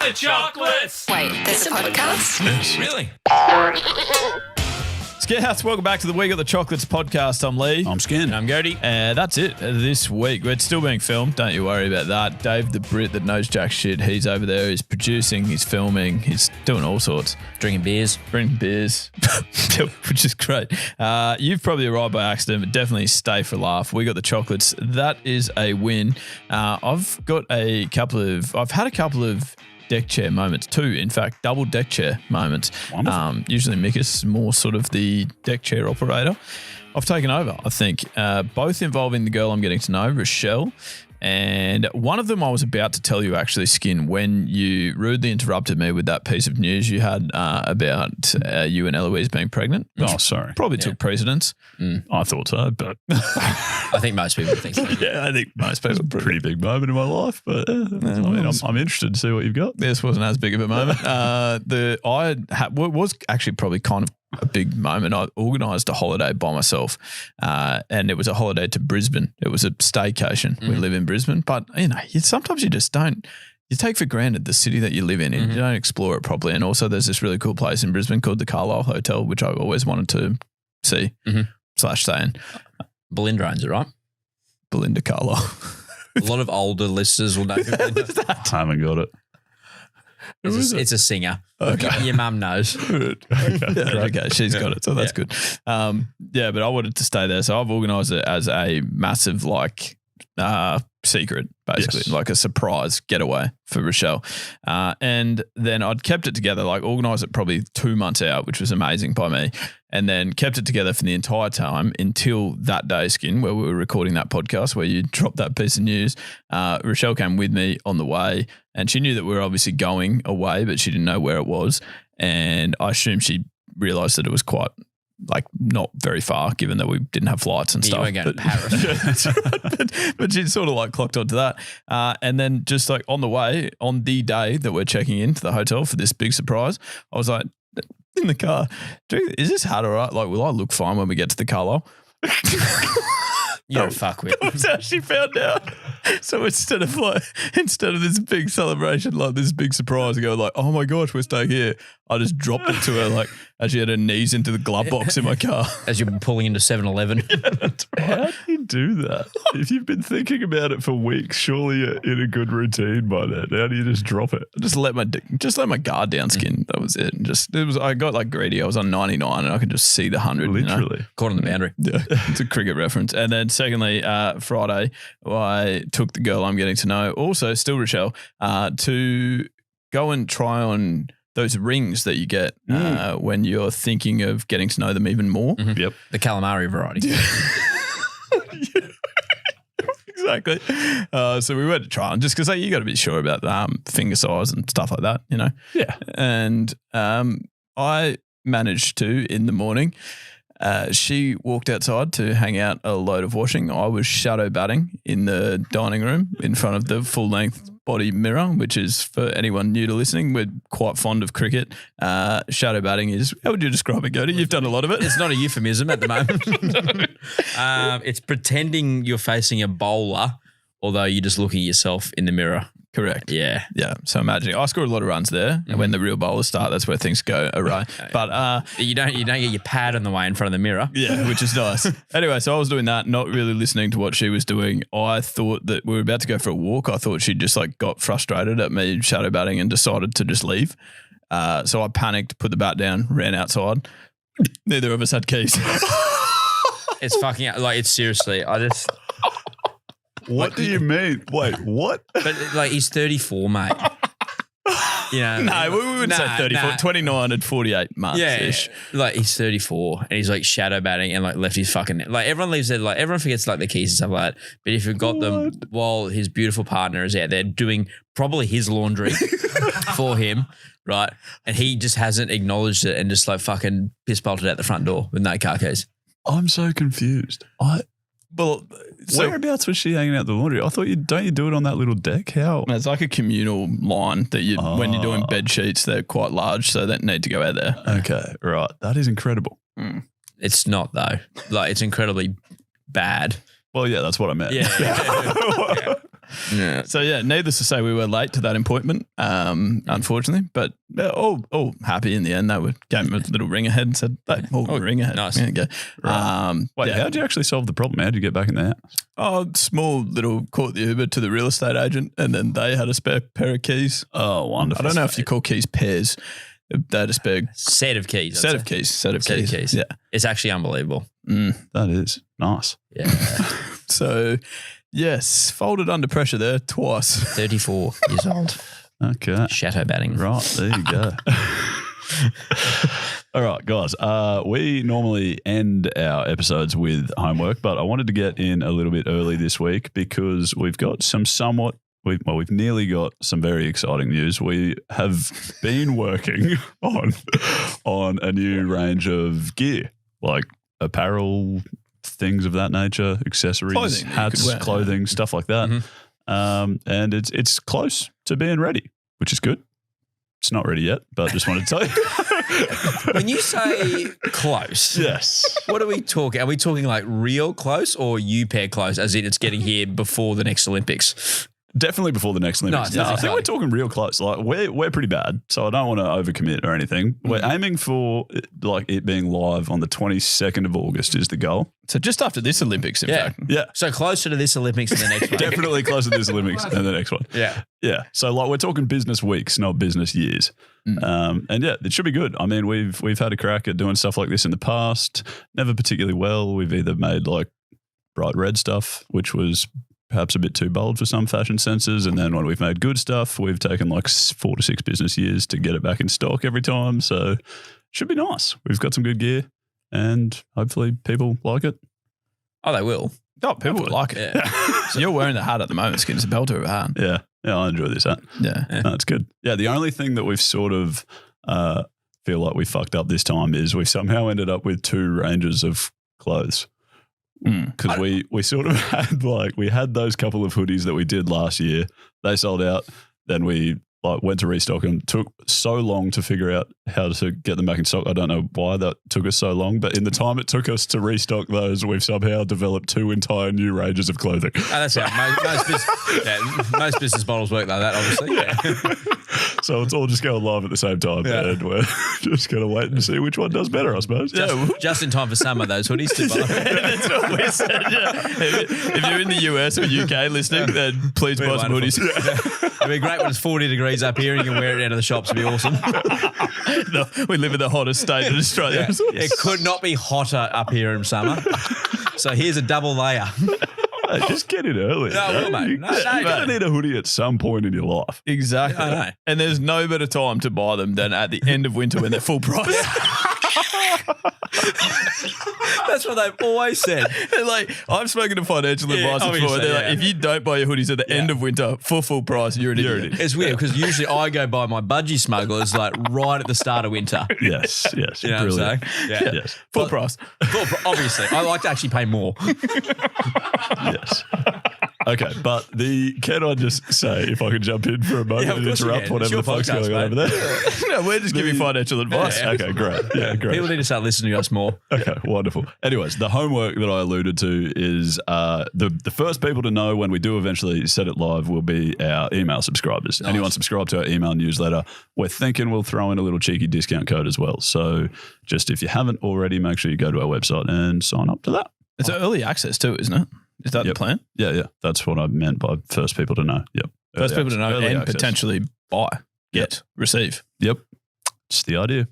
the chocolates. Wait, there's a podcast? Yes. Really? Scouts, welcome back to the We Got the Chocolates podcast. I'm Leigh. I'm Skin. And I'm Gertie. That's it this week. It's still being filmed. Don't you worry about that. Dave, the Brit that knows jack shit, he's over there. He's producing, he's filming, he's doing all sorts. Drinking beers. Bringing beers, which is great. You've probably arrived by accident, but definitely stay for a laugh. We Got the Chocolates. That is a win. I've had a couple of deck chair moments too. In fact, double deck chair moments. Usually Mick is more sort of the deck chair operator. I've taken over, I think, both involving the girl I'm getting to know, Rochelle. And one of them I was about to tell you actually, Skin, when you rudely interrupted me with that piece of news you had about you and Eloise being pregnant. Oh, sorry. Probably took precedence. I thought so, but I think most people think so. Yeah, I think most people. pretty big moment in my life. But I'm interested to see what you've got. This wasn't as big of a moment. What was actually probably kind of a big moment. I organised a holiday by myself, and it was a holiday to Brisbane. It was a staycation. We live in Brisbane, but sometimes you just don't. You take for granted the city that you live in, and you don't explore it properly. And also, there's this really cool place in Brisbane called the Carlisle Hotel, which I always wanted to see / stay in. Belinda owns it, right? Belinda Carlisle. A lot of older listeners will know who Belinda. I haven't got it. It's a singer. Okay. Your mum knows. Okay, she's got it, so that's good. But I wanted to stay there, so I've organised it as a massive secret, basically, like a surprise getaway for Rochelle. And then I'd kept it together, organised it probably 2 months out, which was amazing by me, and then kept it together for the entire time until that day, Skin, where we were recording that podcast where you dropped that piece of news. Rochelle came with me on the way, and she knew that we were obviously going away, but she didn't know where it was. And I assume she realised that it was quite not very far, given that we didn't have flights and stuff. You weren't going to Paris. but she sort of clocked onto that. And then just on the way, on the day that we're checking into the hotel for this big surprise, I was in the car, is this hat all right? Will I look fine when we get to the Carlisle? You're a fuckwit. That's how she found out. So instead of this big celebration, this big surprise, I go oh my gosh, we're staying here. I just dropped it to her as she had her knees into the glove box in my car. As you're pulling into 7-Eleven. That's right. How do you do that? If you've been thinking about it for weeks, surely you're in a good routine by then. How do you just drop it? Just let my guard down, Skin. That was it. I got greedy. I was on 99 and I could just see the 100. Literally. Caught on the boundary. Yeah, it's a cricket reference. And then secondly, Friday, I took the girl I'm getting to know, also still Rochelle, to go and try on those rings that you get when you're thinking of getting to know them even more. Mm-hmm. Yep. The calamari variety. Exactly. So we went to try on just because you got to be sure about finger size and stuff like that, Yeah. And I managed to, in the morning, she walked outside to hang out a load of washing. I was shadow batting in the dining room in front of the full-length body mirror, which is, for anyone new to listening, we're quite fond of cricket. Shadow batting is, how would you describe it, Gertie? You've done a lot of it. It's not a euphemism at the moment. It's pretending you're facing a bowler, although you're just looking at yourself in the mirror. Correct. Yeah. Yeah. So imagine I scored a lot of runs there, and when the real bowlers start, that's where things go awry. But you don't get your pad on the way in front of the mirror. Yeah, which is nice. Anyway, so I was doing that, not really listening to what she was doing. I thought that we were about to go for a walk. I thought she just got frustrated at me shadow batting and decided to just leave. So I panicked, put the bat down, ran outside. Neither of us had keys. It's fucking it's seriously. What do you mean? Wait, what? But he's 34, mate. No, we wouldn't say 34. 29 and 48 months ish. He's 34 and he's shadow batting and left his fucking everyone leaves their everyone forgets the keys and stuff like that. But if you've got them while his beautiful partner is out there doing probably his laundry for him, right? And he just hasn't acknowledged it and just fucking piss bolted out the front door with no car keys. I'm so confused. Whereabouts was she hanging out the laundry? I thought don't you do it on that little deck? How? It's like a communal line that when you're doing bed sheets, they're quite large, so they need to go out there. Okay, right. That is incredible. It's not though. It's incredibly bad. Well, yeah, that's what I meant. Yeah. Yeah. So yeah, needless to say, we were late to that appointment, unfortunately, but all happy in the end. They gave him a little ring ahead and said, ring ahead. Nice. There you go. Right. Wait, yeah. how'd you actually solve the problem? How'd you get back in the house? Oh, small little caught the Uber to the real estate agent, and then they had a spare pair of keys. Oh, wonderful. I don't know if you call keys pairs. They had a spare Set of keys. set of keys. Yeah. It's actually unbelievable. That is nice. Yeah. So, yes, folded under pressure there twice. 34 years old. Okay. Shadow batting. Right, there you go. All right, guys. We normally end our episodes with homework, but I wanted to get in a little bit early this week because we've got we've nearly got some very exciting news. We have been working on a new range of gear, like apparel, things of that nature, accessories, Clothing hats, clothing, stuff like that. Mm-hmm. And it's close to being ready, which is good. It's not ready yet, but just wanted to tell you. When you say close, Yes. what are we talking? Are we talking like real close or you pair close, as in it's getting here before the next Olympics? Definitely before the next Olympics. No, No, I think we're talking real close. Like we're pretty bad, so I don't want to overcommit or anything. We're aiming for like it being live on the 22nd of August is the goal. So just after this Olympics, in fact. Yeah, So closer to this Olympics than the next one. definitely closer to this Olympics and the next one. Yeah. Yeah. So like we're talking business weeks, not business years. And yeah, it should be good. I mean, we've had a crack at doing stuff like this in the past. Never particularly well. We've either made like bright red stuff, which was perhaps a bit too bold for some fashion senses. And then when we've made good stuff, we've taken like 4 to 6 business years to get it back in stock every time. So it should be nice. We've got some good gear and hopefully people like it. Oh, they will. Oh, people would like it. Yeah. So you're wearing the hat at the moment, Skin. It's a belter of a hat. Yeah. Yeah, I enjoy this hat. Yeah. No, it's good. Yeah, the only thing that we've sort of feel like we fucked up this time is we somehow ended up with 2 ranges of clothes. Because we sort of had we had those couple of hoodies that we did last year. They sold out. Then we went to restock them. Took so long to figure out how to get them back in stock. I don't know why that took us so long, but in the time it took us to restock those, we've somehow developed 2 entire new ranges of clothing. Oh, that's how most business models work like that, obviously. Yeah. So it's all just going live at the same time, and we're just going to wait and see which one does better, I suppose. Just in time for summer, those hoodies too. That's what we said. Yeah. If you're in the US or UK listening, then please buy some hoodies. It'd be great when it's 40 degrees up here and you can wear it out of the shops. It'd be awesome. No, we live in the hottest state in Australia. It could not be hotter up here in summer. So here's a double layer. Hey, just get it early. No, well, mate. You're going to need a hoodie at some point in your life. Exactly. I know. And there's no better time to buy them than at the end of winter when they're full price. That's what they've always said. Like, I've spoken to financial advisors before. They're like, if you don't buy your hoodies at the end of winter for full price, you're an idiot. It's weird because usually I go buy my budgie smugglers like right at the start of winter. Yes. You know what I'm saying? Yeah. Yes. Full price. Obviously. I like to actually pay more. Yes. Okay, but can I just say, if I could jump in for a moment and interrupt whatever the fuck's going on over there? No, we're just giving financial advice. Yeah. Okay, great. Yeah, great. People need to start listening to us more. Okay, wonderful. Anyways, the homework that I alluded to is the first people to know when we do eventually set it live will be our email subscribers. Nice. Anyone subscribed to our email newsletter, we're thinking we'll throw in a little cheeky discount code as well. So just if you haven't already, make sure you go to our website and sign up to that. It's early access too, isn't it? Is that the plan? Yeah. That's what I meant by first people to know. Yep. First people to know and access. Potentially buy, receive. Yep. It's the idea.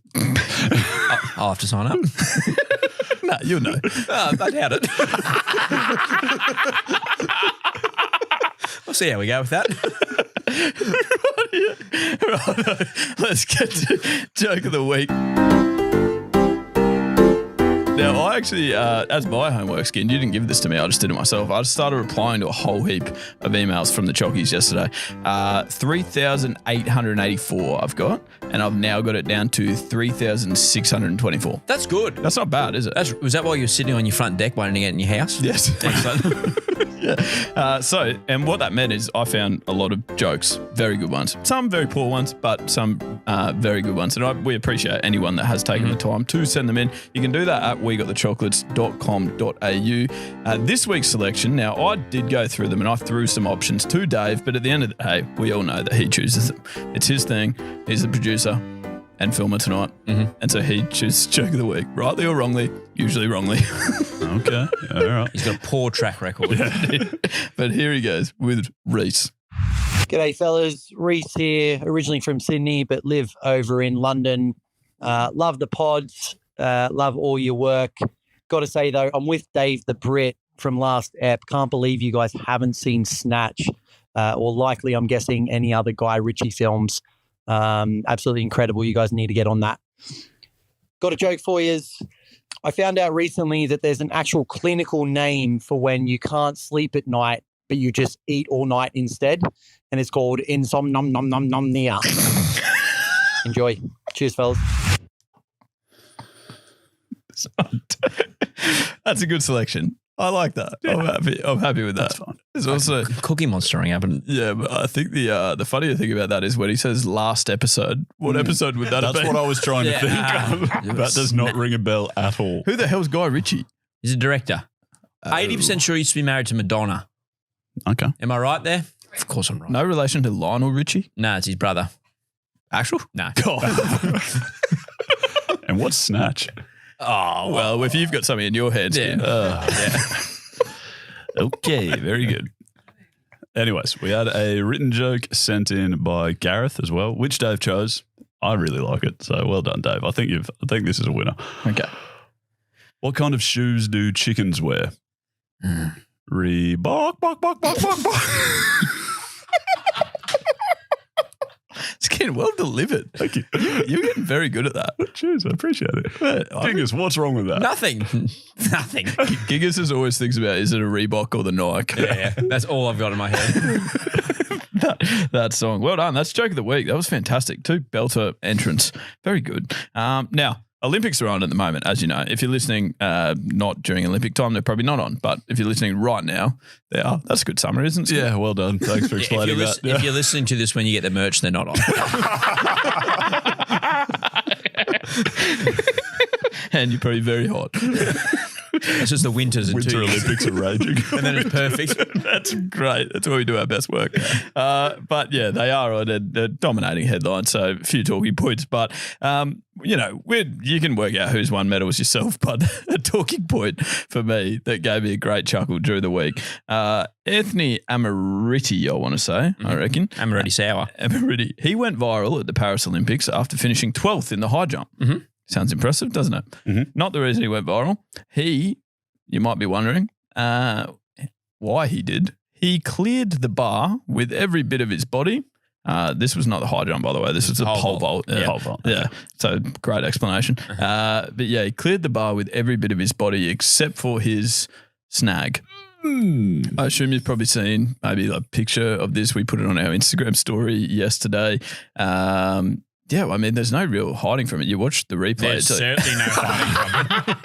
I'll have to sign up. No, you'll know. I doubt it. We'll see how we go with that. Right, let's get to joke of the week. Now, I actually, as my homework, Skin, you didn't give this to me. I just did it myself. I just started replying to a whole heap of emails from the Chockies yesterday. 3,884 I've got, and I've now got it down to 3,624. That's good. That's not bad, is it? Was that while you were sitting on your front deck waiting to get in your house? Yes. Excellent. And what that meant is I found a lot of jokes, very good ones. Some very poor ones, but some very good ones. And we appreciate anyone that has taken the time to send them in. You can do that at wegotthechocolates.com.au. This week's selection, now I did go through them and I threw some options to Dave, but at the end of the day, we all know that he chooses them. It's his thing. He's the producer and filmer tonight. And so he chooses joke of the week, rightly or wrongly, usually wrongly. Okay. All right. He's got a poor track record. But here he goes with Reese. G'day, fellas. Reese here, originally from Sydney, but live over in London. Love the pods. Love all your work. Got to say, though, I'm with Dave the Brit from last ep. Can't believe you guys haven't seen Snatch or likely, I'm guessing, any other Guy Ritchie films. Absolutely incredible. You guys need to get on that. Got a joke for you. I found out recently that there's an actual clinical name for when you can't sleep at night, but you just eat all night instead. And it's called insomnia. Enjoy. Cheers, fellas. That's a good selection. I like that. Yeah. I'm happy with that. That's fine. There's also Cookie Monstering happened. Yeah, but I think the funnier thing about that is when he says last episode. What episode would that have That's been? what I was trying to think of. That does not ring a bell at all. Who the hell's Guy Ritchie? He's a director. 80% sure he used to be married to Madonna. Okay. Am I right there? Of course I'm right. No relation to Lionel Richie? No, it's his brother. Actual? No. And what's Snatch? Oh, well, if you've got something in your head. Yeah. Okay, very good. Anyways, we had a written joke sent in by Gareth as well, which Dave chose. I really like it, so well done, Dave. I think this is a winner. Okay. What kind of shoes do chickens wear? Reebok, bok, bok, bok, bok, bok. It's getting well delivered. Thank you. You're getting very good at that. Cheers, I appreciate it. Dingus, what's wrong with that? Nothing. Nothing. Gigas has always thinks about, is it a Reebok or the Nike? Yeah. That's all I've got in my head. that song. Well done. That's joke of the week. That was fantastic. 2 belter entrants. Very good. Now, Olympics are on at the moment, as you know. If you're listening not during Olympic time, they're probably not on. But if you're listening right now, they are. That's a good summary, isn't it? Yeah, well done. Thanks for explaining that. If you're listening to this when you get the merch, they're not on. And you're probably very hot. It's just the winters and Winter Olympics are raging. and then it's perfect. That's great. That's where we do our best work. But yeah, they are on a dominating headline, so a few talking points. But, you can work out who's won medals yourself, but a talking point for me that gave me a great chuckle during the week. Anthony Amariti, I want to say, I reckon. Amariti Sour. Amariti. He went viral at the Paris Olympics after finishing 12th in the high jump. Mm-hmm. Sounds impressive, doesn't it? Mm-hmm. Not the reason he went viral. You might be wondering why he did. He cleared the bar with every bit of his body. This was not the high jump, by the way. This was the pole vault. Yeah. Pole vault. Yeah. So great explanation. But yeah, he cleared the bar with every bit of his body except for his snag. I assume you've probably seen maybe a picture of this. We put it on our Instagram story yesterday. Yeah, I mean, there's no real hiding from it. You watch the replay. There's certainly no hiding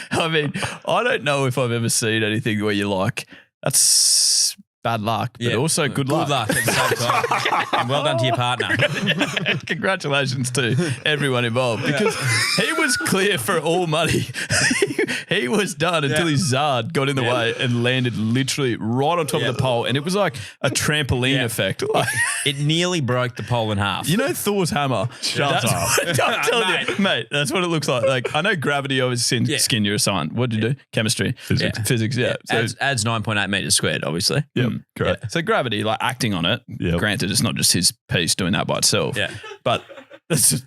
from it. I don't know if I've ever seen anything where you're like, that's bad luck, but also good luck. Good luck at the same time. And well done to your partner. Congratulations to everyone involved because he was clear for all money. He was done until his Zard got in the way and landed literally right on top of the pole. And it was like a trampoline effect. Like, it nearly broke the pole in half. you know Thor's hammer? Shut up. I'm telling you, mate, that's what it looks like. Like I know gravity obviously skin you're assigned. What did you do? Chemistry. Physics, yeah. So, adds 9.8 meters squared, obviously. Yep, correct. yeah. So gravity, like acting on it, granted, it's not just his piece doing that by itself. Yeah. But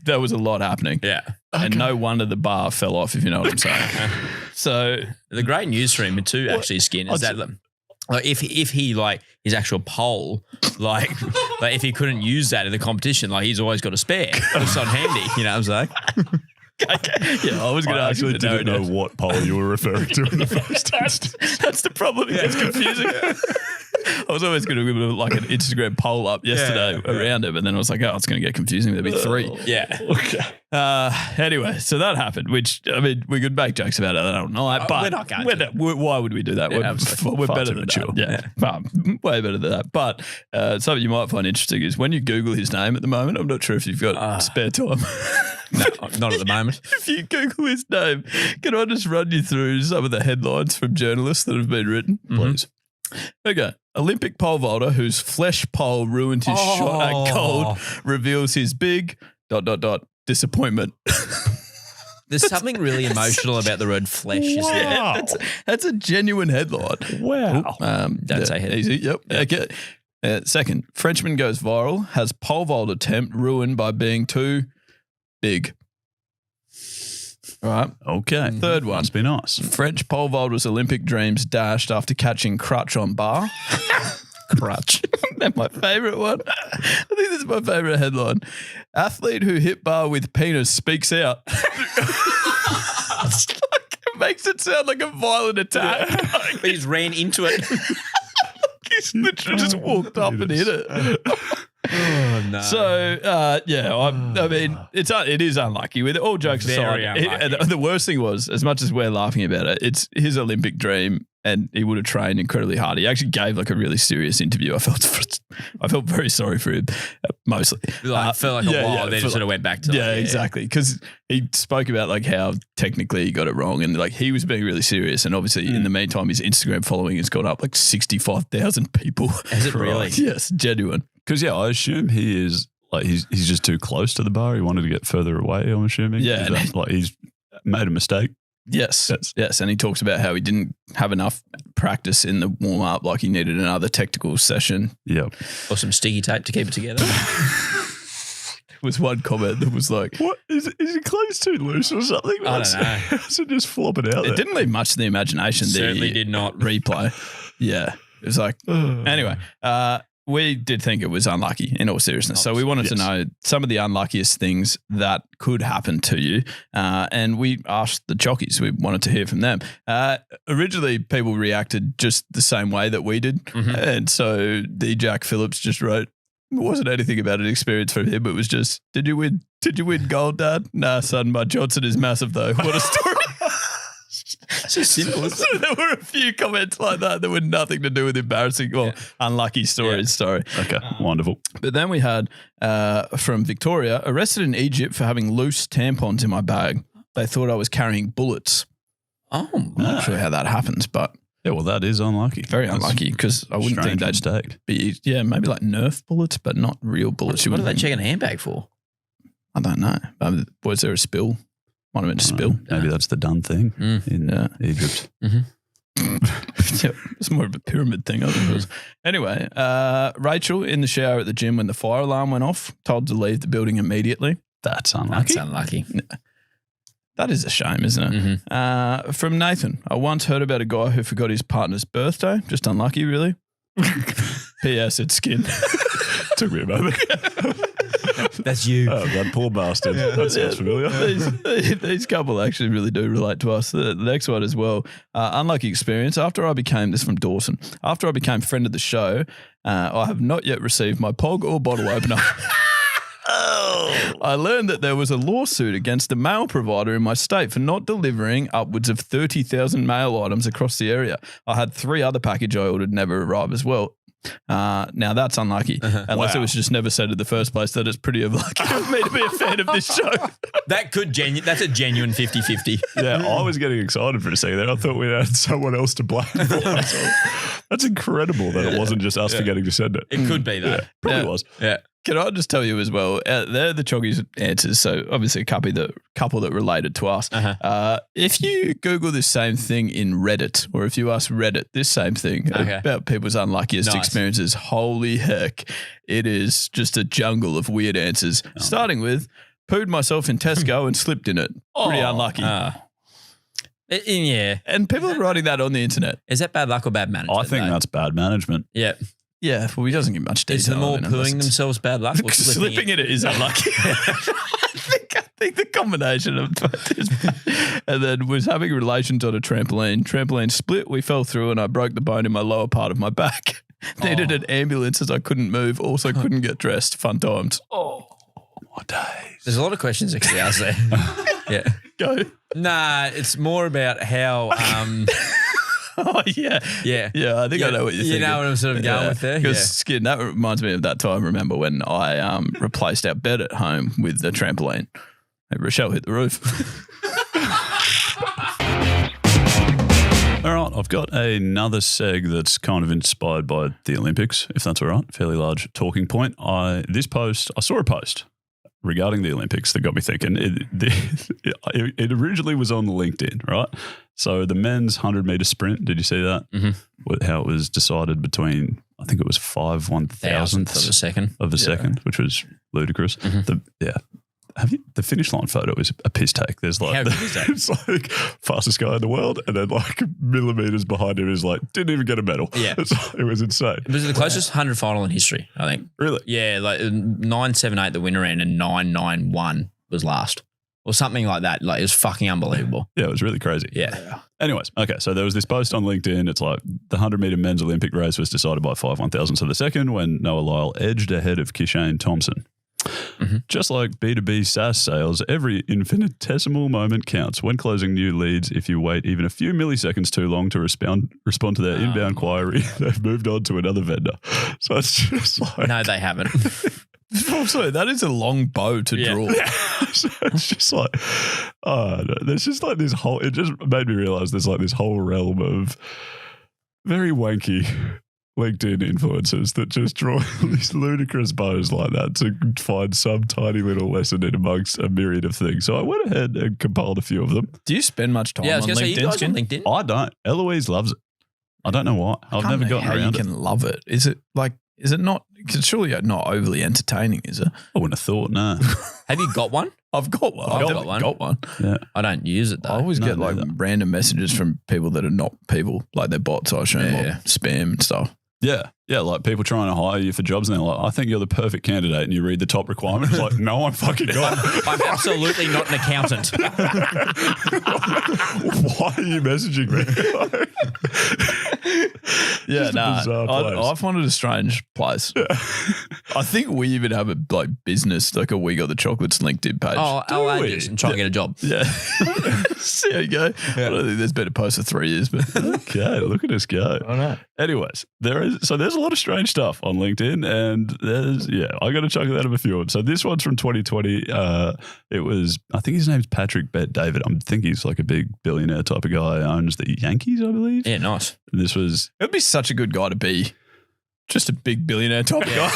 there was a lot happening. Yeah. And no wonder the bar fell off, if you know what I'm saying. So the great news for him too, actually, Skin, is that like if he like his actual pole, like if he couldn't use that in the competition, like he's always got a spare. It's on handy, you know what I'm saying? Yeah, I was going to I ask you actually didn't know what pole you were referring to in the first instance. That's the problem. It gets confusing. I was always going to do like an Instagram poll up yesterday around it, but then I was like, oh, it's going to get confusing. There'll be 3. Yeah. Okay. Anyway, so that happened, which, I mean, we could make jokes about it that night, but we're not going to. why would we do that? Yeah, we're Far better too than mature. that. Yeah, way better than that. But something you might find interesting is when you Google his name at the moment, I'm not sure if you've got spare time. No, not at the moment. If you Google his name, can I just run you through some of the headlines from journalists that have been written? Please. Okay. Olympic pole vaulter whose flesh pole ruined his shot at gold reveals his big ... disappointment. There's something really emotional about the word flesh. Isn't there? Yeah, that's a genuine headline. Wow. Don't say head. Easy. Yep. Okay. Second, Frenchman goes viral, has pole vault attempt ruined by being too big. All right. Okay. Third one. Must be nice. French pole vaulter's Olympic dreams dashed after catching crutch on bar. Crutch. That's my favourite one. I think this is my favourite headline. Athlete who hit bar with penis speaks out. It makes it sound like a violent attack. But he's ran into it. He's literally just walked up and hit it. Oh, no. So, I mean, it is unlucky. With all jokes Very aside, unlucky. the worst thing was, as much as we're laughing about it, it's his Olympic dream, and he would have trained incredibly hard. He actually gave like a really serious interview. I felt very sorry for him, mostly. Felt like a while, then sort of went back to exactly, because he spoke about like how technically he got it wrong, and like he was being really serious. And obviously, in the meantime, his Instagram following has gone up like 65,000 people. Has it really? Yes, genuine. Because I assume he is like he's just too close to the bar. He wanted to get further away. I'm assuming. Yeah, like he's made a mistake. Yes. And he talks about how he didn't have enough practice in the warm up, like he needed another technical session. Yeah. Or some sticky tape to keep it together. There was one comment that was like, What is your clothes too loose or something? I don't know. How's it just flopping out? it didn't leave much to the imagination. Certainly did not. Replay. Yeah. It was like, anyway, we did think it was unlucky in all seriousness. So we wanted to know some of the unluckiest things that could happen to you. And we asked the jockeys. We wanted to hear from them. Originally, people reacted just the same way that we did. Mm-hmm. And so the Jack Phillips just wrote, it wasn't anything about an experience from him. It was just, did you win gold, Dad? Nah, son, my Johnson is massive though. What a story. So simple. So there were a few comments like that were nothing to do with embarrassing or unlucky stories. Sorry. Okay, wonderful. But then we had from Victoria, arrested in Egypt for having loose tampons in my bag. They thought I was carrying bullets. Oh, I'm not sure how that happens, but Yeah, well, that is unlucky. very unlucky because I wouldn't think they'd mistake. be, maybe like Nerf bullets, but not real bullets. What are they checking a handbag for? I don't know. Was there a spill? Might have been a spill. Maybe that's the done thing in Egypt. Yeah, it's more of a pyramid thing, I suppose. Anyway, Rachel in the shower at the gym when the fire alarm went off, told to leave the building immediately. That's unlucky. That's unlucky. That is a shame, isn't it? Mm-hmm. From Nathan, I once heard about a guy who forgot his partner's birthday. Just unlucky, really. P.S. It's skin. Took me a moment. That's you. Oh, that poor bastard. That sounds familiar. These couple actually really do relate to us. The next one as well. Unlucky experience. This from Dawson. After I became friend of the show, I have not yet received my POG or bottle opener. I learned that there was a lawsuit against a mail provider in my state for not delivering upwards of 30,000 mail items across the area. I had 3 other package I ordered never arrive as well. Now that's unlucky, unless it was just never said in the first place. That it's pretty unlucky of me to be a fan of this show. That's a genuine 50-50. Yeah, I was getting excited for a second there. I thought we had someone else to blame for it. So that's incredible that it wasn't just us forgetting to send it. It could be that. Probably was. Yeah. Can I just tell you as well, they're the Choggies answers, so obviously a couple that related to us. If you Google this same thing in Reddit, or if you ask Reddit this same thing about people's unluckiest experiences, holy heck, it is just a jungle of weird answers, starting with, pooed myself in Tesco and slipped in it. Pretty unlucky. Yeah. And people are writing that on the internet. Is that bad luck or bad management? I think that's bad management. Yeah. Yeah, well, he doesn't give much detail. Is them all pooing themselves bad luck or slipping in it is unlucky. I think the combination of both is bad. And then was having relations on a trampoline. Trampoline split, we fell through and I broke the bone in my lower part of my back. Needed an ambulance as I couldn't move. Also couldn't get dressed. Fun times. Oh, my days. There's a lot of questions actually out there. Yeah. Go. Nah, it's more about how. Oh, yeah. Yeah. Yeah, I think I know what you're thinking. You know what I'm sort of going with there? Because Yeah. Skin, that reminds me of that time, remember, when I replaced our bed at home with the trampoline. And Rochelle hit the roof. All right, I've got another seg that's kind of inspired by the Olympics, if that's all right. Fairly large talking point. I saw a post regarding the Olympics that got me thinking. It originally was on LinkedIn, right? So the men's 100-meter sprint, did you see that? Mm-hmm. How it was decided between, I think it was 5 1,000ths of a second, which was ludicrous. Mm-hmm. The finish line photo is a piss take. There's like, it's like fastest guy in the world, and then like millimeters behind him is like, didn't even get a medal. Yeah. It was insane. It was the closest 100 final in history, I think. Really? Yeah, like 9.78 the winner end and 9.91 was last. Or something like that. Like, it was fucking unbelievable. Yeah, it was really crazy. Yeah. Anyways, okay, so there was this post on LinkedIn. It's like the 100-meter men's Olympic race was decided by 5 1,000ths of the second when Noah Lyle edged ahead of Kishane Thompson. Mm-hmm. Just like B2B SaaS sales, every infinitesimal moment counts. When closing new leads, if you wait even a few milliseconds too long to respond to their inbound query, they've moved on to another vendor. So it's just like... No, they haven't. Also, that is a long bow to draw. So it's just like, there's just like this whole... It just made me realise there's like this whole realm of very wanky LinkedIn influencers that just draw these ludicrous bows like that to find some tiny little lesson in amongst a myriad of things. So I went ahead and compiled a few of them. Do you spend much time I was on gonna say, you guys on LinkedIn? LinkedIn? I don't. Eloise loves it. I don't know why. I've never gotten around you it. can love it. Is it not, because surely not overly entertaining, is it? I wouldn't have thought, no. Have you got one? I've got one. I've got one. Yeah. I don't use it though. I always get like random messages from people that are not people, like they're bots, I assume, or spam and stuff. Yeah. Yeah, like people trying to hire you for jobs and they're like, I think you're the perfect candidate, and you read the top requirement. It's like, no, I'm fucking not. I'm absolutely not an accountant. Why are you messaging me? I find it a strange place. Yeah. I think we even have a like business, like a We Got the Chocolates LinkedIn page. Oh, I'll add this and try and get a job. Yeah. See how you go. Yeah. I don't think there's been a post for 3 years, but okay, look at us go. I know. Anyways, there's a lot of strange stuff on LinkedIn, and I got to chuck out of a few of them. So this one's from 2020. It was, I think his name's Patrick Bet David. I think he's like a big billionaire type of guy. Owns the Yankees, I believe. Yeah, nice. It would be such a good guy to be. Just a big billionaire type of guy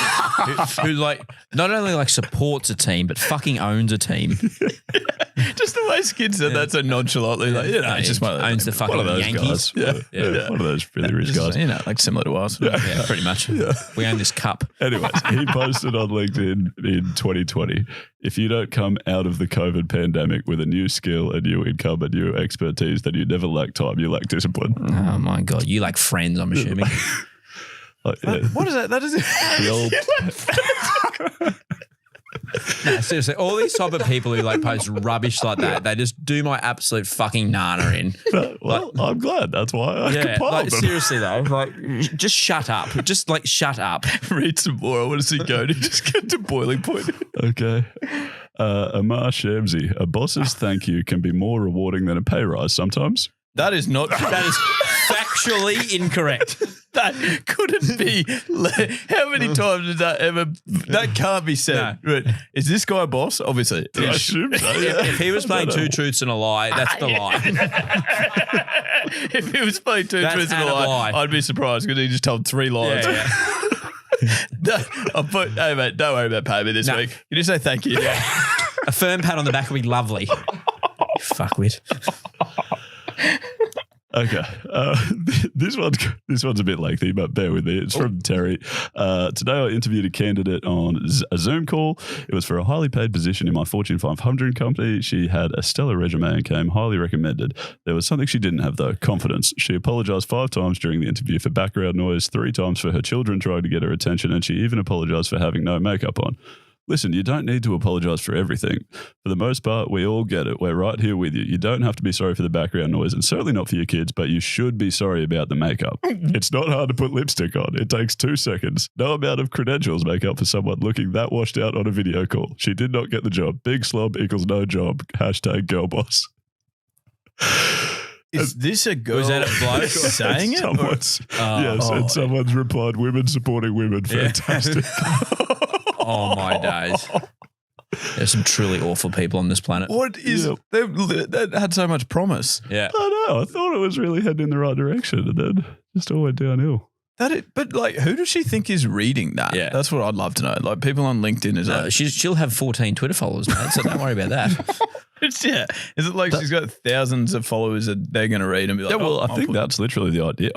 who like not only like supports a team but fucking owns a team. Just the way Skid said that so nonchalantly, like just one of those, owns the fucking Yankees. Yeah. One of those really rich guys. Like similar to us. Yeah, pretty much. Yeah. We own this cup. Anyways, he posted on LinkedIn in 2020, if you don't come out of the COVID pandemic with a new skill, a new income, a new expertise, then you never lack time, you lack discipline. Oh my God. You like friends, I'm assuming. What is that? That is the old. No, seriously, all these type of people who like post rubbish like that, they just do my absolute fucking nana in. Well, I'm glad. That's why I compiled them. Seriously though, like just shut up. Just like shut up. Read some more. I want to see Cody just get to boiling point. Okay. Amar Shamsi, a boss's thank you can be more rewarding than a pay rise sometimes. That is not. That is factually incorrect. That couldn't be. How many times is that ever? That can't be said. No. Right. Is this guy a boss? Obviously. I assume so, yeah. If he was playing two truths and a lie, that's the lie. If he was playing two truths and a lie, I'd be surprised because he just told 3 lies. Yeah. Hey, mate, don't worry about paying me this week. You just say thank you. Yeah. A firm pat on the back would be lovely. You fuckwit. Okay. This one's a bit lengthy, but bear with me. It's from Terry. Today I interviewed a candidate on a Zoom call. It was for a highly paid position in my Fortune 500 company. She had a stellar resume and came highly recommended. There was something she didn't have though, confidence. She apologized 5 times during the interview for background noise, 3 times for her children trying to get her attention, and she even apologized for having no makeup on. Listen, you don't need to apologize for everything. For the most part, we all get it. We're right here with you. You don't have to be sorry for the background noise, and certainly not for your kids, but you should be sorry about the makeup. It's not hard to put lipstick on. It takes 2 seconds. No amount of credentials make up for someone looking that washed out on a video call. She did not get the job. Big slob equals no job. Hashtag girl boss. Is this a girl? Was that a bloke saying it? And someone's replied, women supporting women. Fantastic. Oh, my days. There's some truly awful people on this planet. What is that had so much promise? Yeah. I know. I thought it was really heading in the right direction, and then just all went downhill. But like, who does she think is reading that? Yeah. That's what I'd love to know. Like, people on LinkedIn is like, She'll have 14 Twitter followers, mate, so don't worry about that. yeah. Is it like she's got thousands of followers that they're going to read and be like, Yeah, well, I think that's literally the idea.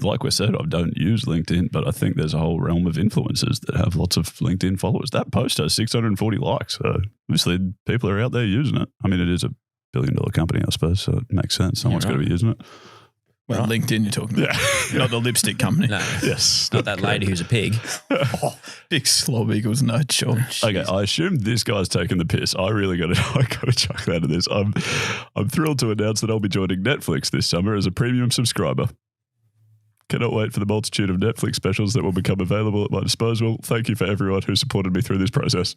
Like we said, I don't use LinkedIn, but I think there's a whole realm of influencers that have lots of LinkedIn followers. That post has 640 likes. So obviously, people are out there using it. I mean, it is a $1 billion company, I suppose, so it makes sense. Someone's got to be using it. Well, LinkedIn you're talking about. Yeah. Not the lipstick company. No. Yes. Not that lady who's a pig. Big slob equals no job. Okay, I assume this guy's taking the piss. I got to chuck that in this. I'm thrilled to announce that I'll be joining Netflix this summer as a premium subscriber. Cannot wait for the multitude of Netflix specials that will become available at my disposal. Thank you for everyone who supported me through this process.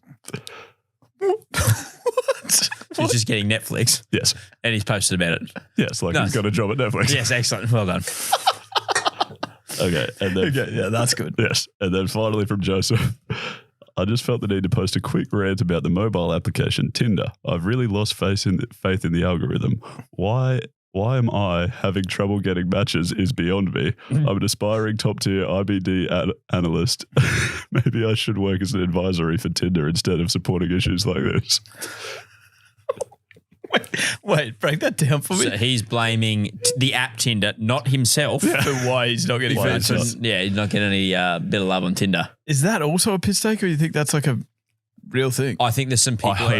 He's just getting Netflix. Yes. And he's posted about it. Yes, like Nice. he's got a job at Netflix. Yes, excellent. Well done. Okay. And then, Yeah, that's good. yes. And then finally from Joseph, I just felt the need to post a quick rant about the mobile application Tinder. I've really lost faith in the algorithm. Why am I having trouble getting matches is beyond me. I'm an aspiring top-tier IBD analyst. Maybe I should work as an advisory for Tinder instead of supporting issues like this. Wait, break that down for me. So he's blaming the app Tinder, not himself. For why he's not getting Why matches. Yeah, he's not getting any bit of love on Tinder. Is that also a piss take, or you think that's like a real thing? I think there's some people.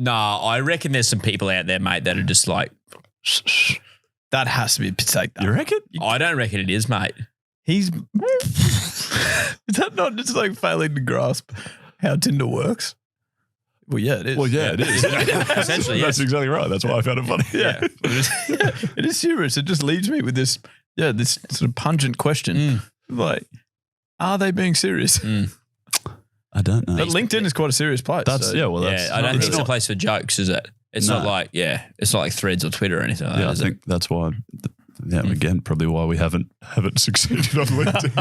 I reckon there's some people out there, mate, that are just like, That has to be a piss take. You reckon? I don't reckon it is, mate. He's is that not just like failing to grasp how Tinder works? Well, yeah, it is. Well, yeah, it is. Essentially, yes. That's exactly right. That's why I found it funny. Yeah. It is humorous. It just leaves me with this sort of pungent question. Like, are they being serious? I don't know. But LinkedIn is quite a serious place. That's so. yeah. Well, that's I don't think it's a not- place for jokes, is it? It's No. not like it's not like Threads or Twitter or anything like Yeah, that. I is think that's why. Again, probably why we haven't succeeded on LinkedIn.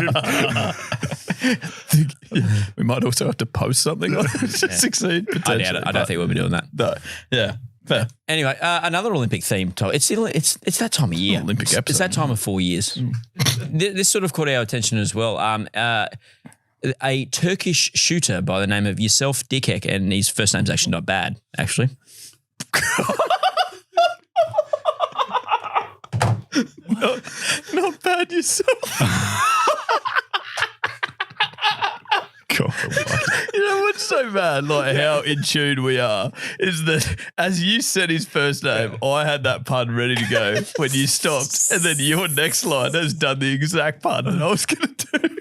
We might also have to post something on it to succeed. I Potentially. doubt it. I don't think we'll be doing that. No. Yeah. Fair. Anyway, another Olympic theme. It's that time of year. Olympic It's episode. that time of 4 years. This sort of caught our attention as well. A Turkish shooter by the name of Yusuf Dikek, and his first name's actually not bad, actually. Not bad yourself. God, You know what's so bad? Like how in tune we are is that as you said his first name, I had that pun ready to go when you stopped, and then your next line has done the exact pun that I was going to do.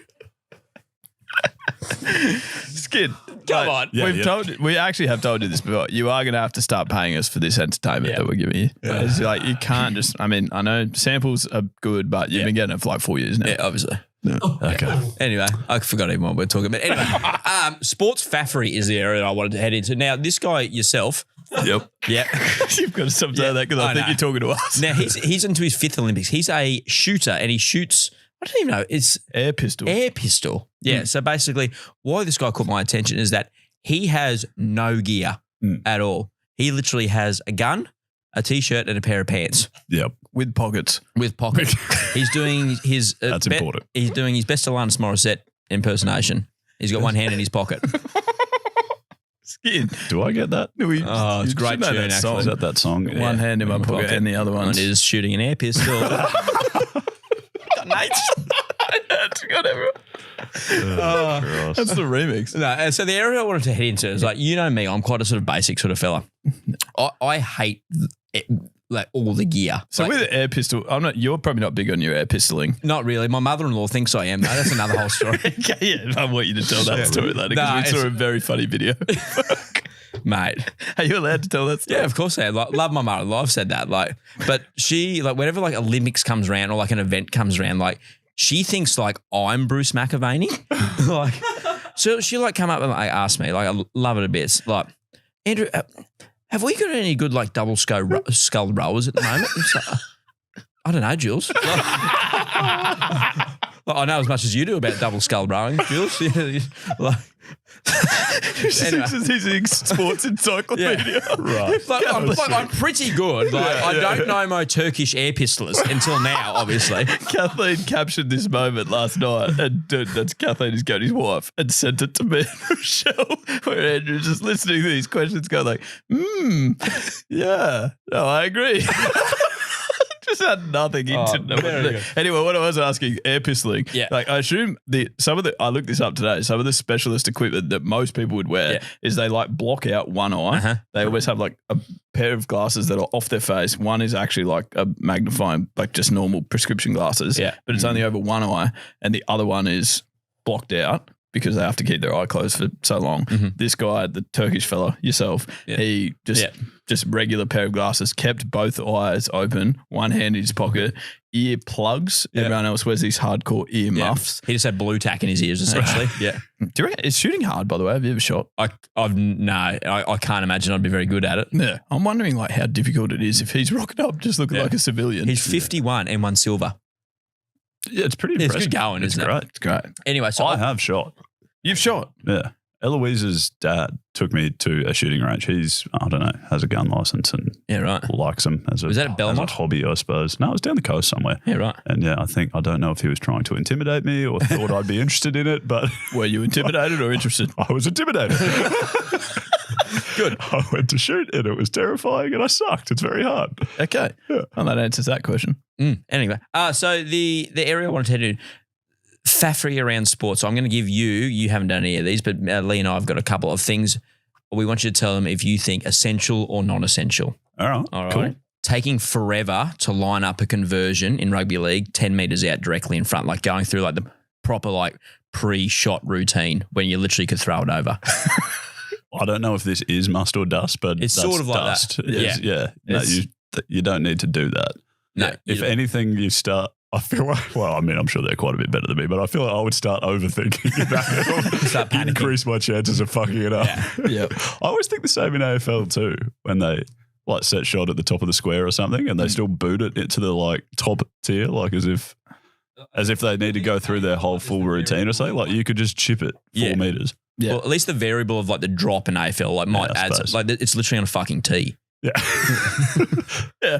Skid. Come on. We actually have told you this before. You are going to have to start paying us for this entertainment that we're giving you. It's like you can't just. I mean, I know samples are good, but you've been getting it for like 4 years now. Yeah, obviously. okay. Anyway, I forgot even what we're talking about. Anyway, sports Faffery is the area I wanted to head into. Now, this guy yourself. Yep. Yeah. You've got to stop saying that because I think know. you're talking to us. Now, he's into his 5th Olympics. He's a shooter and he shoots, I don't even know, it's Air pistol. air pistol. Yeah. So basically, why this guy caught my attention is that he has no gear at all. He literally has a gun, a T-shirt and a pair of pants. Yep. With pockets. With pockets. He's doing his That's important. He's doing his best Alanis Morissette impersonation. He's got one hand in his pocket. Skin. Do I get that? Oh, it's a great tune, Is actually. that song? One hand in my pocket and the other one is shooting an air pistol. Mate. That's got everyone. That's the remix. No, and so the area I wanted to head into is like, you know me, I'm quite a sort of basic sort of fella. I hate like all the gear. So Like, with an air pistol, you're probably not big on your air pistoling. not really. My mother-in-law thinks I am. though. That's another whole story. Okay, yeah, I want you to tell that story later Nah, because we saw a very funny video. Mate. Are you allowed to tell that story? Yeah, of course I am. Like, love my mother-in-law. I've said that. Like, but she, like, whenever like Olympics comes around or like an event comes around, like she thinks like I'm Bruce McAvaney. Like, so she like come up and like ask me, like I love it a bit. It's like, Andrew, have we got any good like double skull rowers at the moment? It's like, I don't know, Jules. Like, I know as much as you do about double skull rowing, Jules. Like, anyway. He's a sports encyclopedia. Right. I'm pretty good. Like, I don't know my Turkish air pistolers until now, obviously. Kathleen captured this moment last night, and dude, that's Kathleen is his wife, and sent it to me and Michelle, where Andrew's just listening to these questions, going like, yeah, no, I agree. Just had nothing into them. Anyway, what I was asking, air pistoling. Yeah. Like I assume I looked this up today. Some of the specialist equipment that most people would wear is they like block out one eye. Uh-huh. They always have like a pair of glasses that are off their face. One is actually like a magnifying, like just normal prescription glasses. Yeah. But it's only over one eye, and the other one is blocked out because they have to keep their eye closed for so long. Mm-hmm. This guy, the Turkish fella, yourself, he just regular pair of glasses, kept both eyes open, one hand in his pocket, ear plugs. Everyone else wears these hardcore ear muffs. He just had blue tack in his ears, essentially. Yeah. Do you reckon it's shooting hard, by the way? Have you ever shot? I can't imagine I'd be very good at it. Yeah. I'm wondering like how difficult it is if he's rocking up just looking like a civilian. He's 51 and one silver. Yeah, it's pretty It's impressive. good going, isn't it? It's great. Anyway, so I have shot. You've shot? Yeah. Eloise's dad took me to a shooting range. He's, I don't know, has a gun license and likes them as Was that at Belmont? as a hobby, I suppose. No, it was down the coast somewhere. Yeah, right. And yeah, I don't know if he was trying to intimidate me or thought I'd be interested in it, but Were you intimidated or interested? I was intimidated. Good. I went to shoot and it was terrifying and I sucked. It's very hard. Okay. Yeah. Well, that answers that question. Anyway, so the area I wanted to do, Faffery around sports. So I'm going to give you haven't done any of these, but Leigh and I have got a couple of things. We want you to tell them if you think essential or non-essential. All right. Cool. Taking forever to line up a conversion in rugby league 10 metres out directly in front, like going through like the proper like pre-shot routine when you literally could throw it over. I don't know if this is must or dust, but It's that's sort of like dust. that. Yeah. No, you don't need to do that. No. If anything, you start. I feel like, well, I mean, I'm sure they're quite a bit better than me, but I feel like I would start overthinking that. Start panicking. Increase my chances of fucking it up. Yeah. I always think the same in AFL too, when they like set shot at the top of the square or something and they still boot it into the like top tier, like as if they need to go through their whole full routine or something. Like you could just chip it 4 meters. Yeah. Well, at least the variable of like the drop in AFL like might I add suppose. like it's literally on a fucking tee. Yeah. Yeah,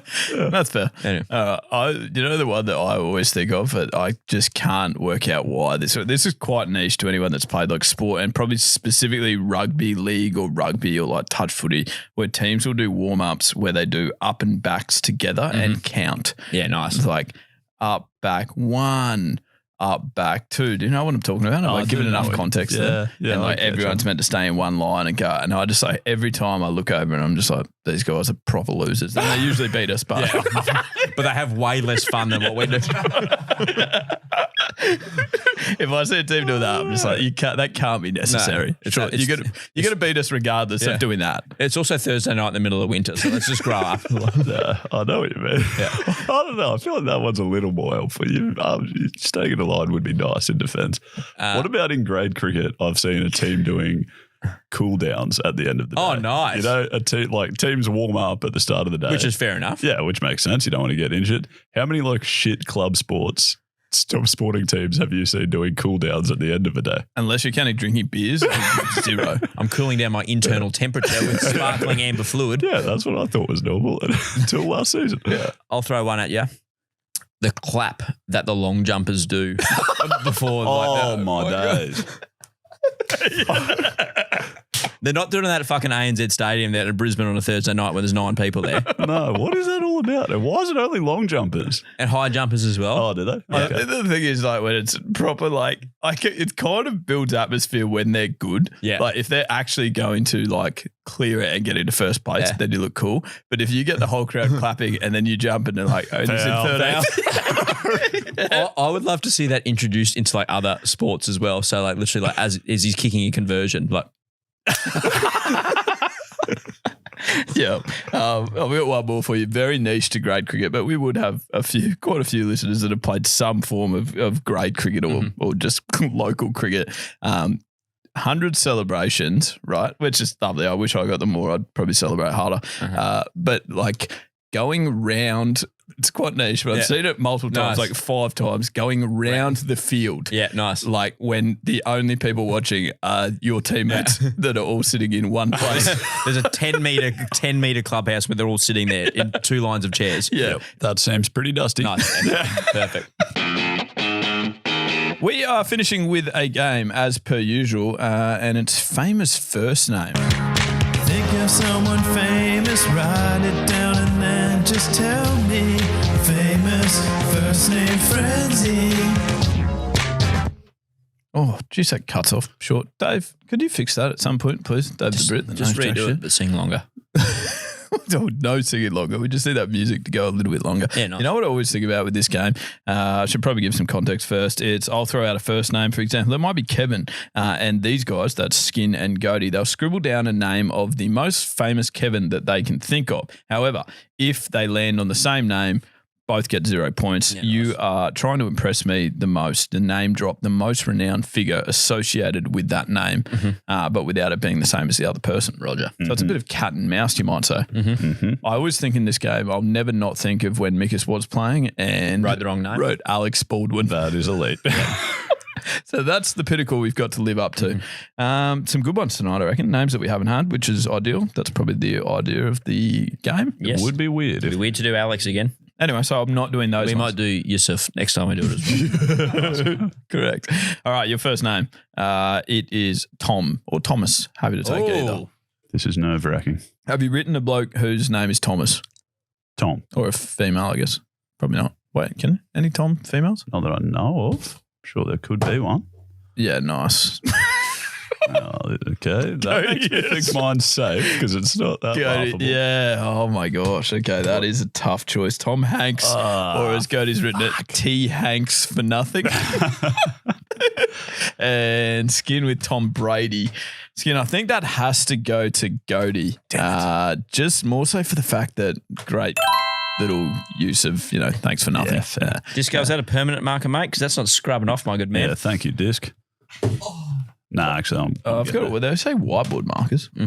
that's fair. Anyway. The one that I always think of, but I just can't work out why this is quite niche to anyone that's played like sport and probably specifically rugby league or rugby or like touch footy, where teams will do warm ups where they do up and backs together and count. Yeah, nice. It's like up, back, 1, up, back, 2. Do you know what I'm talking about? I'm like giving enough context there. Yeah, and like everyone's meant to stay in one line and go. And I just like every time I look over and I'm just like, these guys are proper losers. And they usually beat us, but But they have way less fun than what we do. if I see a team doing that, I'm just like, that can't be necessary. No, You're gonna beat us regardless of doing that. It's also Thursday night in the middle of winter, so let's just grow up. Yeah, I know what you mean. Yeah. I don't know. I feel like that one's a little more helpful. Staying in a line would be nice in defence. What about in grade cricket? I've seen a team doing cool downs at the end of the day. Oh, nice. You know, teams warm up at the start of the day. Which is fair enough. Yeah, which makes sense. You don't want to get injured. How many like shit club sporting teams have you seen doing cool downs at the end of the day? Unless you're counting drinking beers, 0. I'm cooling down my internal temperature with sparkling amber fluid. Yeah, that's what I thought was normal until last season. Yeah. I'll throw one at you. The clap that the long jumpers do before. Oh, my days. They're not doing that at fucking ANZ Stadium there in Brisbane on a Thursday night when there's 9 people there. No, what is that all about? And why is it only long jumpers? And high jumpers as well. Oh, do they? Okay. The thing is, like, when it's proper, like it kind of builds atmosphere when they're good. Yeah. Like, if they're actually going to, like, clear it and get into first place, then you look cool. But if you get the whole crowd clapping and then you jump and they're like, oh, this in third. I would love to see that introduced into like other sports as well. So like literally like as he's kicking a conversion, like Yeah. I've got one more for you. Very niche to grade cricket, but we would have quite a few listeners that have played some form of grade cricket or just local cricket. 100 celebrations, right? Which is lovely. I wish I got them more. I'd probably celebrate harder. But like going round, it's quite niche, but I've seen it multiple times, like 5 times, going round the field. Yeah, nice. Like when the only people watching are your teammates that are all sitting in one place. There's a 10 meter clubhouse where they're all sitting there in 2 lines of chairs. Yeah. That seems pretty dusty. Nice. Perfect. We are finishing with a game as per usual, and it's famous first name. Think of someone famous, write it down and then just tell me. Famous first name frenzy. Oh, geez, that cuts off short. Dave, could you fix that at some point, please? Dave the Brit. Just redo it, but sing longer. No singing longer. We just need that music to go a little bit longer. Yeah, nice. You know what I always think about with this game? I should probably give some context first. I'll throw out a first name, for example. It might be Kevin. And these guys, that's Skin and Goaty, they'll scribble down a name of the most famous Kevin that they can think of. However, if they land on the same name, both get 0 points. Yeah, you nice. are trying to impress me the most, the name drop, the most renowned figure associated with that name, but without it being the same as the other person. Roger. So it's a bit of cat and mouse, you might say. I always think in this game, I'll never not think of when Mikus was playing and Wrote the wrong name. wrote Alex Baldwin. That is elite. So that's the pinnacle we've got to live up to. Some good ones tonight, I reckon. Names that we haven't had, which is ideal. That's probably the idea of the game. Yes. It would be weird. It'd be weird to do Alex again. Anyway, so I'm not doing those. We ones. might do Yusuf next time we do it as well. Correct. All right, your first name. It is Tom or Thomas. Happy to take either. This is nerve-wracking. Have you written a bloke whose name is Thomas? Tom. Or a female, I guess. Probably not. Wait, can any Tom females? Not that I know of. I'm sure there could be one. Yeah, nice. Okay. That makes me think mine's safe because it's not that laughable. Yeah. Oh, my gosh. Okay, that is a tough choice. Tom Hanks, or as Cody's written it, T. Hanks for nothing. And Skin with Tom Brady. Skin, I think that has to go to Goaty. Just more so for the fact that great little use of, thanks for nothing. Yeah, Disco, is that a permanent marker, mate? Because that's not scrubbing off, my good man. Yeah, thank you, Disc. Nah, actually, I've got it. Well, they say whiteboard markers. I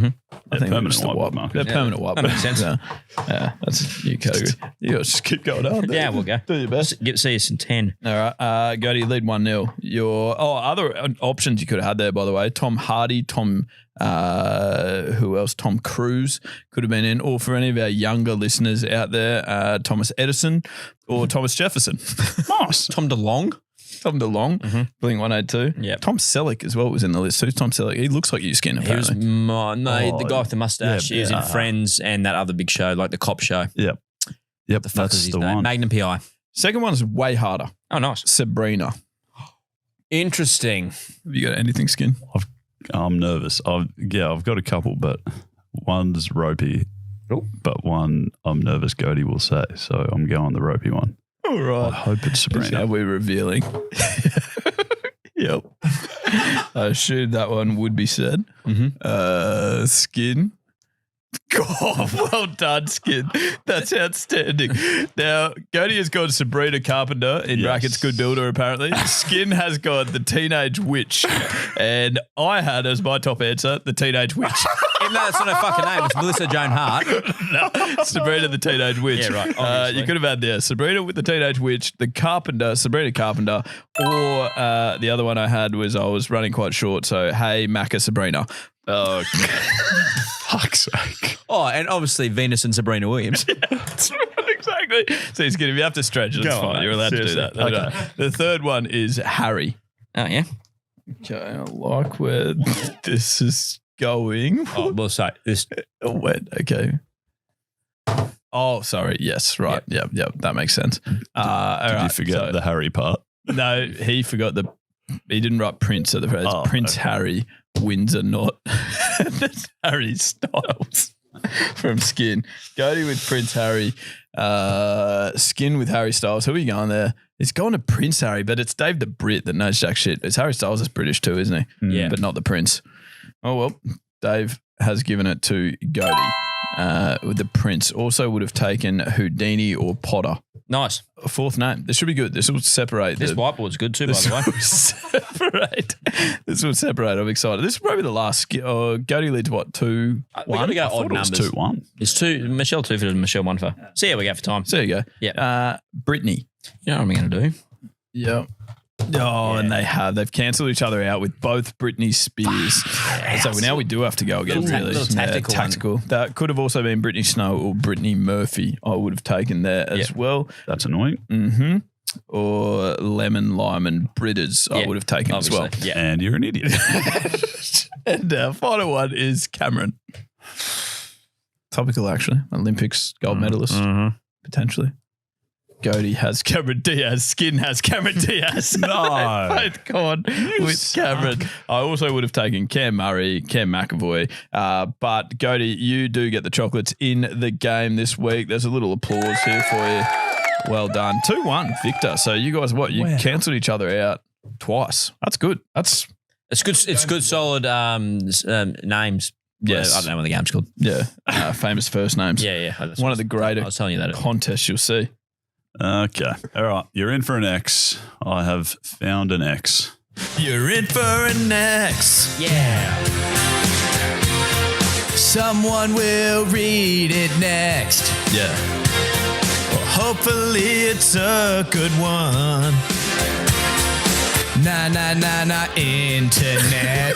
think permanent just the whiteboard markers. They're permanent whiteboard. That makes sense. Yeah, that's a new category. You got to just keep going on. Yeah, we'll go. Do your best. See us in 10. All right, Goaty, lead 1-0. Your other options you could have had there, by the way, Tom Hardy, Tom. Who else? Tom Cruise could have been in, or for any of our younger listeners out there, Thomas Edison or Thomas Jefferson. Nice. Tom DeLonge. Tom DeLonge, Blink 182. Yeah. Tom Selleck as well was in the list. Who's Tom Selleck? He looks like you, Skin, He was apparently. the guy with the mustache. Yeah, he was in Friends and that other big show, like the cop show. Yep. The fuck That's is his the name? one. Magnum PI. Second one is way harder. Oh, nice. Sabrina. Interesting. Have you got anything, Skin? I'm nervous. I've got a couple, but one's ropey, but one I'm nervous Goaty will say. So I'm going the ropey one. All I right. hope it's Sabrina. Are we revealing? Yep. I assumed that one would be said. Skin. God, well done, Skin. That's outstanding. Now, Goaty has got Sabrina Carpenter, in brackets, good builder, apparently. Skin has got the Teenage Witch. And I had as my top answer, the Teenage Witch. Even though that's not her fucking name, it's Melissa Joan Hart. No, Sabrina the Teenage Witch. Yeah, right, obviously. You could have had there Sabrina with the Teenage Witch, the Carpenter, Sabrina Carpenter, or the other one I had was I was running quite short, so Hey Macca Sabrina. Oh, fuck's sake. Oh, and obviously Venus and Sabrina Williams. That's right, exactly. So he's going to, if you have to stretch it, it's Go on, fine. mate. You're allowed Seriously. to do that. Okay. The third one is Harry. Oh, yeah. Okay, I like where this is going. Oh, well, so this. Oh, wait, okay. Oh, sorry. Yes, right. Yep. That makes sense. Did All you forget the Harry part? No, he forgot he didn't write Prince at the first. Prince Harry, Windsor not. That's Harry Styles from Skin. Goaty with Prince Harry. Skin with Harry Styles. Who are you going there? It's going to Prince Harry, but it's Dave the Brit that knows jack shit. It's Harry Styles is British too, isn't he? Yeah. But not the Prince. Oh, well, Dave has given it to Goaty. With the Prince. Also would have taken Houdini or Potter. Nice. A fourth name. This should be good. This will separate. This whiteboard's good too, by the way. This will separate. I'm excited. This is probably the last. Goaty leads what? 2-1? We got to go odd numbers. 2-1. It's 2. Michelle 2 for Michelle 1 for. So yeah, we go for time. So there you go. Yeah. Brittany. You know what I'm going to do? Yeah. Oh, and they've cancelled each other out with both Britney Spears. So now we do have to go again. Little tactical. That could have also been Brittany Snow or Brittany Murphy. I would have taken there as well. That's annoying. Mm-hmm. Or Lemon, Lime and Britters I would have taken obviously. as well. Yeah. And you're an idiot. And final one is Cameron. Topical, actually. Olympics gold medalist, potentially. Goaty has Cameron Diaz. Skin has Cameron Diaz. No. Both gone with Cameron. I also would have taken Cam Murray, Cam McAvoy. But Goaty, you do get the chocolates in the game this week. There's a little applause here for you. Well done. 2-1, Victor. So you guys, what? You cancelled each other out twice. That's good. It's good. It's good. Solid names. Yes. I don't know what the game's called. Yeah. Famous first names. Yeah. One of the greater I was telling you that contests you'll see. Okay. All right. You're in for an X. I have found an X. You're in for an X. Yeah. Someone will read it next. Yeah. Well, hopefully it's a good one. Nah, internet.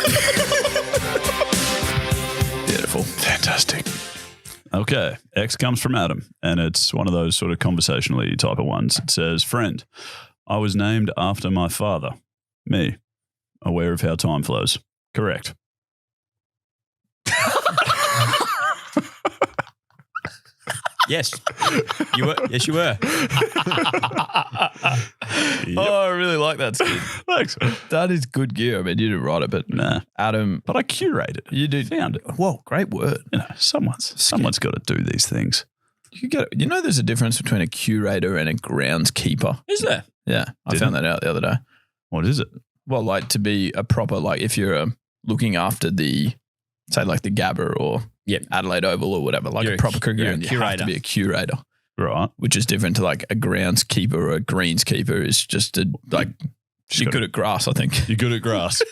Beautiful. Fantastic. Okay. X comes from Adam, and it's one of those sort of conversationally type of ones. It says, friend, I was named after my father. Me. Aware of how time flows. Correct. Yes. You were. Yes, you were. Oh, I really like that, Steve. Thanks. That is good gear. I mean, you didn't write it, but Nah. Adam. But I curated it. You did. Found it. Whoa, great word. You know, someone's got to do these things. You know, there's a difference between a curator and a groundskeeper. Is there? Yeah, I found that out the other day. What is it? Well, like to be a proper, like if you're looking after the, say, like the Gabba or Adelaide Oval or whatever, like You're a proper cricket you're a ground, you have curator. to be a curator, Right. which is different to like a groundskeeper or a greenskeeper. Is just a like you're good at grass. I think You're good at grass.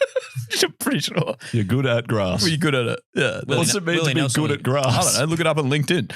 I'm pretty sure. You're good at grass. Well, you're good at it. Yeah. What's it mean to be Nelson good at grass? I don't know. Look it up on LinkedIn.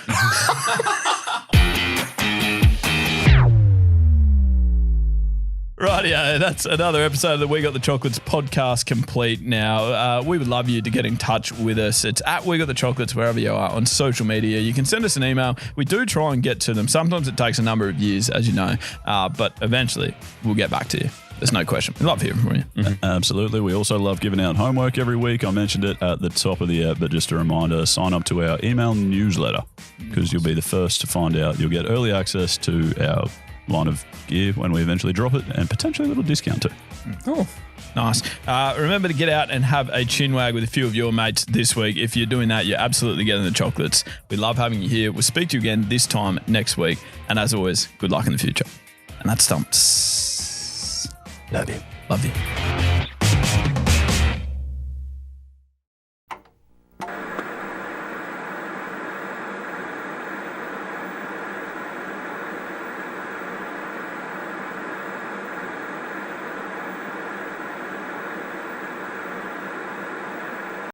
Rightio, that's another episode of the We Got the Chocolates podcast complete now. We would love you to get in touch with us. It's at We Got the Chocolates wherever you are on social media. You can send us an email. We do try and get to them. Sometimes it takes a number of years, as you know, but eventually we'll get back to you. There's no question. We love hearing from you. Mm-hmm. Absolutely. We also love giving out homework every week. I mentioned it at the top of the app, but just a reminder, sign up to our email newsletter because you'll be the first to find out. You'll get early access to our line of gear when we eventually drop it and potentially a little discount too. Oh, nice. Remember to get out and have a chin wag with a few of your mates this week. If you're doing that, you're absolutely getting the chocolates. We love having you here. We'll speak to you again this time next week. And as always, good luck in the future. And that's Stumps. Love you. Love you.